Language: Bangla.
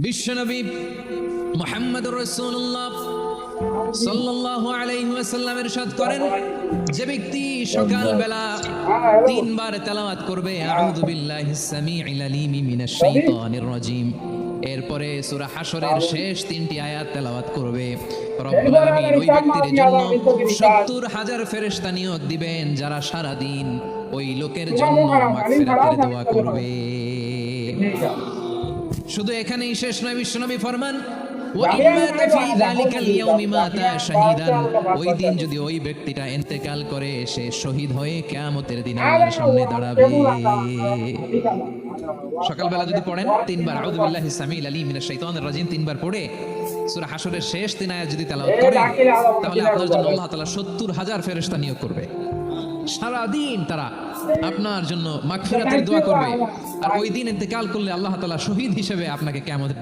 বিশ্বনবী মুহাম্মদুর রাসূলুল্লাহ সাল্লাল্লাহু আলাইহি ওয়াসাল্লাম ইরশাদ করেন, যে ব্যক্তি সকালবেলা তিনবার তেলাওয়াত করবে আউযু বিল্লাহিস সামিউল আলিম মিনাশ শাইতানির রাজিম, এরপরে সূরা হাশরের শেষ তিনটি আয়াত তেলাওয়াত করবে, রব্বুল আলামিন ওই ব্যক্তির জন্য ৭০,০০০ ফেরেশতা নিয়োগ দিবেন যারা সারা দিন ওই লোকের জন্য মাগফিরাতের দোয়া করবে। শুধু এখানেই শেষ নয়, বিশ্বনবী ফরমান ওই দিন যদি ওই ব্যক্তিটা ইন্তেকাল করে, সে শহীদ হয়ে কিয়ামতের দিন আল্লাহর সামনে দাঁড়াবে। সকালবেলা যদি পড়েন তিনবার আউযু বিল্লাহিস সামিউল আলিম মিনাশ শাইতানির রাজিম তিনবার পড়ে সূরা হাশরের শেষ তিন আয়াত যদি তেলাওয়াত করেন, তাহলে আপনার জন্য আল্লাহ তাআলা ৭০,০০০ ফেরেশতা নিয়োগ করবে। সারা দিন তারা আপনার জন্য মাগফিরাতের দোয়া করবে, আর ওই দিন ইন্তেকাল করলে আল্লাহ তাআলা শহীদ হিসেবে আপনাকে কিয়ামতের